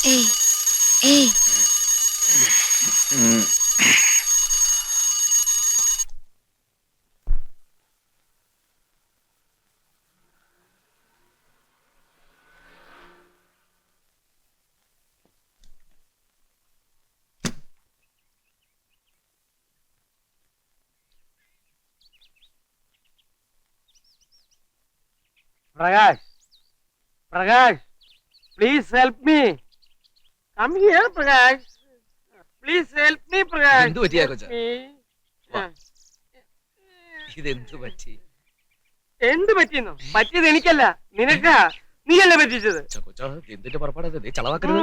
ഏയ് ഏയ് Prakash, Prakash, please help me. Come here, Prakash. Please help me, Prakash. എന്ത് പറ്റിയാ Help കൊച്ചാ? me. വാ. ഇതെന്ത് പറ്റി? എന്ത് പറ്റിയെന്നോ? പറ്റിയത് എനിക്കല്ല, നിനക്കാ. നീയല്ലേ പറ്റിച്ചത്? ചക്കോച്ചാ, എന്തിന്റെ പുറപ്പാടത്? നീ ചളവാക്കരുത്.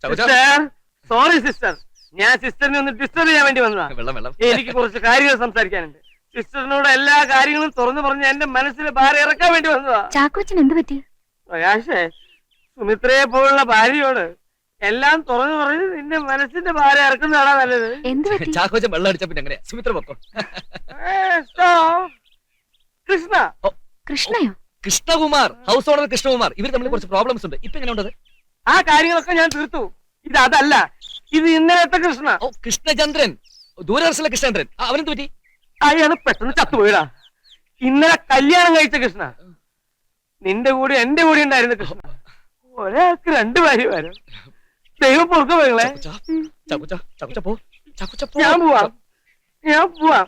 ചക്കോച്ചാ, സിസ്റ്റർ, സോറി സിസ്റ്റർ. ഞാൻ സിസ്റ്ററിനെ ഒന്ന് ഡിസ്റ്റർബ് ചെയ്യാൻ വേണ്ടി വന്നതാ. വെള്ളം വെള്ളം. എനിക്ക് കുറച്ച് കാര്യങ്ങൾ സംസാരിക്കാനുണ്ട്. സിസ്റ്ററിനോട് എല്ലാ കാര്യങ്ങളും തുറന്നു പറഞ്ഞ് എന്റെ മനസ്സിലെ ഭാരം ഇറക്കാൻ വേണ്ടി വന്നതാ. ചാക്കോച്ചൻ എന്ത് പറ്റി? പ്രകാശേ, സുമിത്രയെ പോലുള്ള ഭാര്യയോട് എല്ലാം തുറന്നു പറഞ്ഞ് നിന്റെ മനസ്സിന്റെ ഭാരം ഇറക്കുന്നതാണോ നല്ലത്? എന്ത് പറ്റി? ചാക്കോച്ചൻ വെള്ളം അടിച്ച പിന്നെ എങ്ങനെയാ? സുമിത്ര പൊക്കോ. Stop. കൃഷ്ണ. കൃഷ്ണയോ? Krishnakumar, house owner Krishnakumar. ഇവർ തമ്മിൽ കുറച്ച് പ്രോബ്ലംസ് ഉണ്ട്. ഇപ്പൊ എങ്ങനെ ഉണ്ടത്? ആ കാര്യങ്ങളൊക്കെ ഞാൻ തീർത്തു. ഇത് അതല്ല, ഇത് ഇന്നലത്തെ കൃഷ്ണ. ഓ, കൃഷ്ണചന്ദ്രൻ, ദൂരദർശനിലെ കൃഷ്ണചന്ദ്രൻ. അവനെന്ത് പറ്റി? അയാള് പെട്ടെന്ന് ചത്തുപോയിടാ. ഇന്നലെ കല്യാണം കഴിച്ച കൃഷ്ണ. നിന്റെ കൂടെ എന്റെ കൂടെ ഉണ്ടായിരുന്ന കൃഷ്ണ. ഒരാൾക്ക് രണ്ടു ഭാര്യമാരോ? ദൈവം പൊറുക്ക വേങ്ങളെ. ചാക്കോച്ചാ, ചാക്കോച്ചാ പോ. ചാക്കോച്ചാ പോ. ഞാൻ പോവാം, ഞാൻ പോവാം,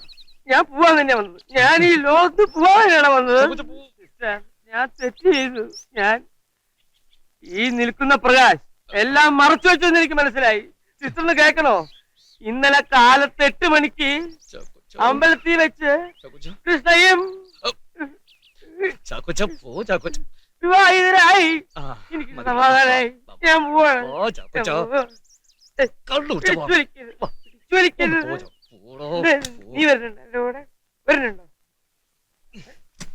ഞാൻ പോവാൻ തന്നെ വന്നത്. ഞാൻ ഈ ലോകത്ത് പോവാനാണ് വന്നത്. ചാക്കോച്ചാ പോ. സിസ്റ്റർ, ഞാൻ തെറ്റ് ചെയ്തു. ഞാൻ ഈ നിൽക്കുന്ന പ്രകാശ് എല്ലാം മറച്ചു വെച്ചെന്ന് എനിക്ക് മനസ്സിലായി. സിസ്റ്ററിന് കേൾക്കണോ? ഇന്നലെ കാലത്ത് 8 മണിക്ക് ചാക്കോച്ചാ, അമ്പലത്തിൽ വെച്ച് ചാക്കോച്ചാ, കൃഷ്ണയും ചാക്കോച്ചാ പോ. ചാക്കോച്ചാ, വിവാഹിതരായി. ആ, എനിക്ക് മതി. സമാധാനായി. ഞാൻ പോവാണ്. പോ, ചാക്കോച്ചാ. കള്ളു കുടിച്ച് പോ. ചൊരിക്കരുത്, പോ, ചൊരിക്കരുത്. പോടോ, നീ വരുന്നുണ്ടോ എന്റെ കൂടെ? വരുന്നുണ്ടോ?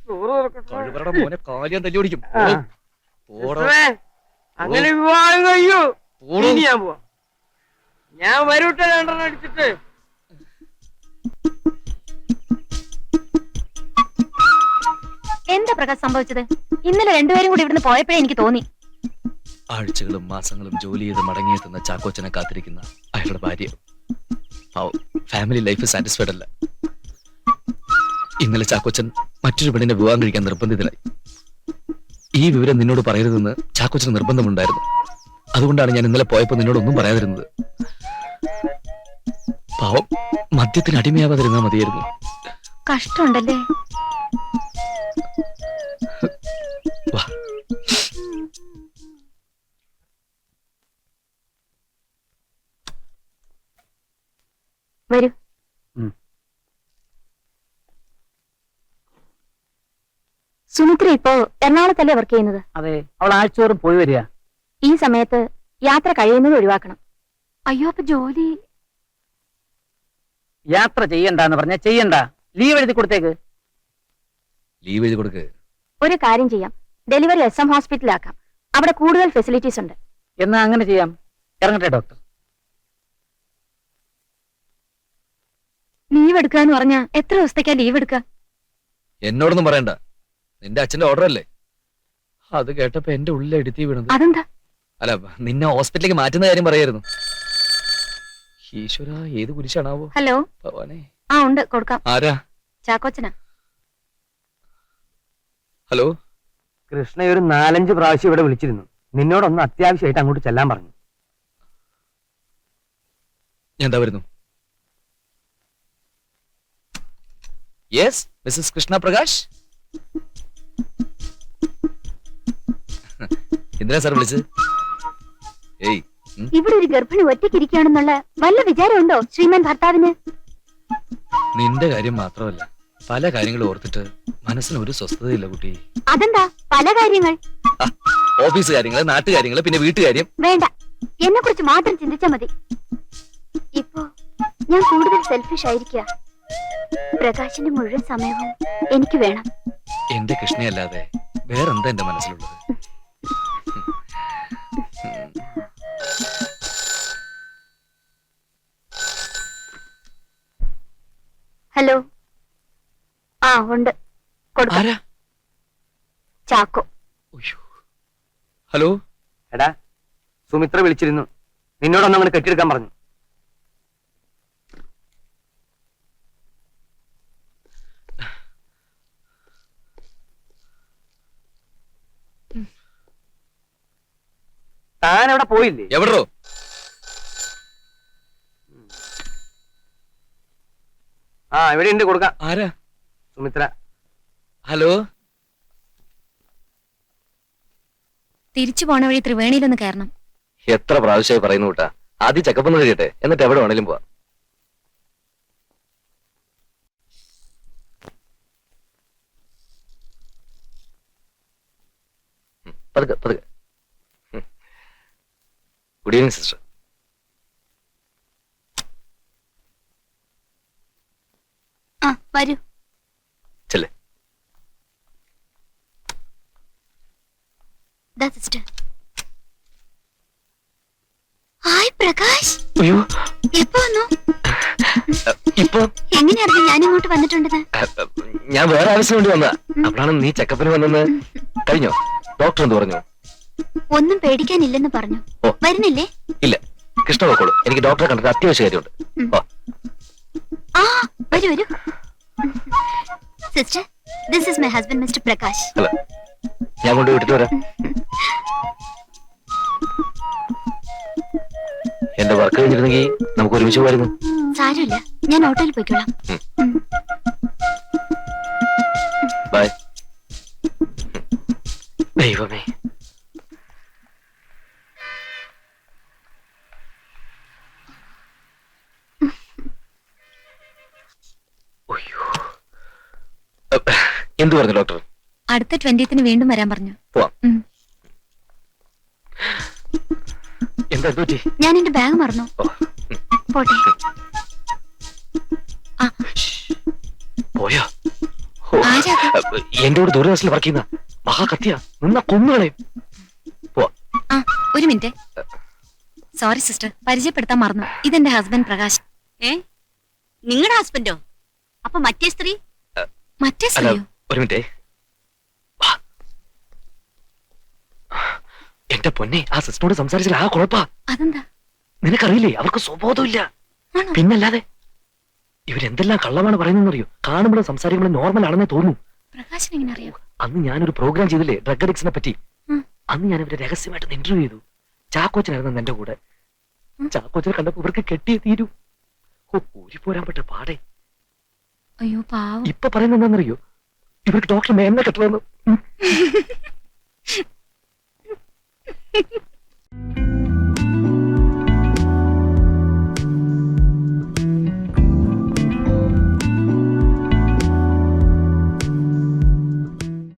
ചോറ് തുറക്കട്ടെ. കഴിവരുടെ മോനെ കാലിയാൻ തല്ലി ഓടിക്കും. ആ. പോടോ, സിസ്റ്ററേ, അങ്ങനെ വിവാഹം കഴിയൂ. പോടോ. ഇനി ഞാൻ പോവാം. ഞാൻ വരൂട്ടെ 2 അടിച്ചിട്ട്. എന്താ പ്രകാശ് സംഭവിച്ചത്? ഇന്നലെ രണ്ടുപേരും കൂടി ഇവിടുന്ന് പോയപ്പോഴേ എനിക്ക് തോന്നി. ആഴ്ചകളും മാസങ്ങളും ജോലി ചെയ്ത് മടങ്ങിയെത്തുന്ന ചാക്കോച്ചനെ കാത്തിരിക്കുന്ന അയാളുടെ ഭാര്യ ഫാമിലി ലൈഫ് സാറ്റിസ്ഫൈഡ് അല്ല. ഇന്നലെ ചാക്കോച്ചൻ മറ്റൊരു പെണ്ണിനെ വിവാഹം കഴിക്കാൻ നിർബന്ധിതനായി. ഈ വിവരം നിന്നോട് പറയരുതെന്ന് ചാക്കോച്ചന് നിർബന്ധമുണ്ടായിരുന്നു. അതുകൊണ്ടാണ് ഞാൻ ഇന്നലെ പോയപ്പോ നിന്നോടൊന്നും പറയാതിരുന്നത്. പാവം, മദ്യത്തിന് അടിമയാവാതിരുന്നാ മതിയായിരുന്നു. കഷ്ടമുണ്ടല്ലേ? വാ. വരൂ. സുമിത്ര ഇപ്പോ എറണാകുളത്തല്ലേ വർക്ക് ചെയ്യുന്നത്? അതെ, അവൾ ആഴ്ചയോറും പോയി വരിക. ഈ സമയത്ത് യാത്ര കഴിയുന്നത് ഒഴിവാക്കണം. അയ്യോ, അപ്പൊ ജോലി? യാത്ര ചെയ്യണ്ടെന്ന് പറഞ്ഞ ചെയ്യണ്ട. ലീവ് എഴുതി കൊടുത്തേക്ക്. ലീവ് എഴുതി കൊടുക്ക്. ഒരു കാര്യം ചെയ്യാം, ഡെലിവറി SM ഹോസ്പിറ്റലാക്കാം. അവിടെ കൂടുതൽ ഫെസിലിറ്റീസ് ഉണ്ട്. എന്നാ അങ്ങനെ ചെയ്യാം. ഇറങ്ങട്ടെ ഡോക്ടർ. ലീവ് എടുക്കാന്ന് പറഞ്ഞാ എത്ര ദിവസത്തേക്കാ ലീവ് എടുക്ക? എന്നോടൊന്നും പറയണ്ട. നിന്റെ അച്ഛന്റെ ഓർഡർ അല്ലേ? അത് കേട്ടപ്പോ എന്റെ ഉള്ളിൽ എടുത്തി വീണത്. അതെന്താ? അല്ല, നിന്നെ ഹോസ്പിറ്റലിലേക്ക് മാറ്റുന്ന കാര്യം പറയായിരുന്നു. ഈശ്വര, ഏത് കുരിശാണാവോ? ഹലോ. ഭഗവാനെ. ആ, ഉണ്ട്, കൊടുക്കാം. ആരാ? ചാക്കോച്ചനാ. ഹലോ. കൃഷ്ണ ഒരു 4-5 പ്രാവശ്യം ഇവിടെ വിളിച്ചിരുന്നു. നിന്നോടൊന്ന് അത്യാവശ്യമായിട്ട് അങ്ങോട്ട് ചെല്ലാൻ പറഞ്ഞു. ഞാൻ എന്താ വരുന്നു? Yes, Mrs Krishna Prakash. എന്തിനാ സാർ വിളിച്ചത്? ഏയ്, ഇവിടെ ഒരു ഗർഭിണി ഒറ്റയ്ക്കിരിക്കുകയാണെന്നുള്ള വല്ല വിചാരമുണ്ടോ ശ്രീമാൻ ഭർത്താവിന്? നിന്റെ കാര്യം മാത്രമല്ല, പല കാര്യങ്ങളും ഓർത്തിട്ട് മനസ്സിന് ഒരു സ്വസ്ഥതയില്ല കുട്ടി. അതെന്താ പല കാര്യങ്ങൾ? ഓഫീസ് കാര്യങ്ങള്, നാട്ടുകാര്യങ്ങള്, പിന്നെ വീട്ടുകാര്യം. വേണ്ട, എന്നെ കുറിച്ച് മാത്രം ചിന്തിച്ചാ മതി. ഇപ്പോ ഞാൻ കൂടുതൽ സെൽഫിഷ് ആയിരിക്കുക. പ്രകാശിന്റെ മുഴുവൻ സമയവും എനിക്ക് വേണം. എന്റെ കൃഷ്ണയല്ലാതെ വേറെന്താ എന്റെ മനസ്സിലുള്ളത്? ഹലോ. ആ, ഉണ്ട്, കൊടുക്കാം. ആരാ? ചാക്കോ. ഉയ്യോ. ഹലോ. എടാ, സുമിത്ര വിളിച്ചിരുന്നു. നിന്നോടൊന്നും അങ്ങനെ കെട്ടിയെടുക്കാൻ പറഞ്ഞു. താൻ അവിടെ പോയില്ലേ? എവിടോ? ആ ഇവിടെ ഉണ്ട്, കൊടുക്കാം. ആരാ? സുമിത്ര. ഹലോ. തിരിച്ചു പോണ വഴി ത്രിവേണിയിലൊന്ന് കയറണം. എത്ര പ്രാവശ്യമായി പറയുന്നു കൂട്ടാ, ആദ്യം ചെക്കപ്പ് ഒന്ന് കഴിയട്ടെ, എന്നിട്ട് എവിടെ വേണേലും പോവാം. പതുക്കെ പതുക്കെ. Good evening sister. ആ വരൂ. ചെല്ലേ. സിസ്റ്റർ. ഹായ് പ്രകാശ്. അയ്യോ, എപ്പോ വന്നു? ഇപ്പൊ എങ്ങനെയായിരുന്നു ഞാൻ ഇങ്ങോട്ട് വന്നിട്ടുണ്ടെന്ന്? ഞാൻ വേറെ ആവശ്യം വേണ്ടി വന്നാ. അപ്പോഴാണ് നീ ചെക്കപ്പിന് വന്നെന്ന്. കഴിഞ്ഞോ? ഡോക്ടർ എന്ത് പറഞ്ഞു? ഒന്നും പേടിക്കാനില്ലെന്ന് പറഞ്ഞു. ഓ. വരുന്നില്ലേ? ഇല്ല, കൃഷ്ണ പോക്കോളൂ. എനിക്ക് ഡോക്ടറെ കണ്ടിട്ട് അത്യാവശ്യ കാര്യമുണ്ട്. ഓ. ആ വരൂ വരൂ. Sister, this is my husband mister Prakash. അല്ല, ഞാൻ കൊണ്ട് വിട്ടിട്ട് വരാം. എന്റെ വർക്ക് കഴിഞ്ഞിരുന്നെങ്കിൽ നമുക്ക് ഒരുമിച്ച് പോയിരുന്നു. സാരമില്ല, ഞാൻ ഓട്ടോയിൽ പോയിക്കോളാം. ബൈ. ദൈവമേ. എന്തു പറഞ്ഞു ഡോക്ടർ? അടുത്ത 20th വീണ്ടും വരാൻ പറഞ്ഞു. പോവാം. എന്താ പറ്റി? ഞാൻ എന്റെ ബാഗ് മറന്നു. പോട്ടെ. പോയോ? എന്റെ കൂടെ ദൂരദർശനിൽ വർക്ക് ചെയ്യുന്ന മഹാകത്തിയ നിന്ന കൊന്നുകളയും. ആ ഒരു മിനിറ്റ്. സോറി സിസ്റ്റർ, പരിചയപ്പെടുത്താൻ മറന്നു. ഇതെന്റെ ഹസ്ബൻഡ് പ്രകാശ്. നിങ്ങളുടെ ഹസ്ബൻഡോ? അപ്പൊ മറ്റേ സ്ത്രീ? മറ്റേ സ്ത്രീയോ? ഒരു മിനിറ്റേ. എന്റെ പൊന്നെ, ആ സിസ്റ്ററോട് സംസാരിച്ചാൽ ആ കുഴപ്പാ. അതെന്താ? നിനക്കറിയില്ലേ, അവർക്ക് സ്വബോധമില്ല. ആണോ? പിന്നല്ലാതെ ഇവരെന്തെല്ലാം കള്ളമാണ് പറയുന്നറിയോ? കാണുമ്പോഴും സംസാരിക്കുമ്പോഴും നോർമൽ ആണെന്നേ തോന്നുന്നു. പ്രകാശിന് എങ്ങനെ അറിയാം? അന്ന് ഞാനൊരു പ്രോഗ്രാം ചെയ്തില്ലേ ഡ്രഗ് അഡിക്സിനെ പറ്റി. ഉം. അന്ന് ഞാൻ ഇവരെ രഹസ്യമായിട്ട് ഇന്റർവ്യൂ ചെയ്തു. ചാക്കോച്ചനായിരുന്നു എന്റെ കൂടെ. ചാക്കോച്ചനെ കണ്ടപ്പോ ഇവർക്ക് കെട്ടിയേ തീരൂ. ഊരിപ്പോരാൻ പറ്റ പാടെ. അയ്യോ പാവം. ഇപ്പൊ പറയുന്നത് എന്താണെന്നറിയോ? ഇവർക്ക് ഡോക്ടർ മേമനെ കെട്ടണമെന്ന്.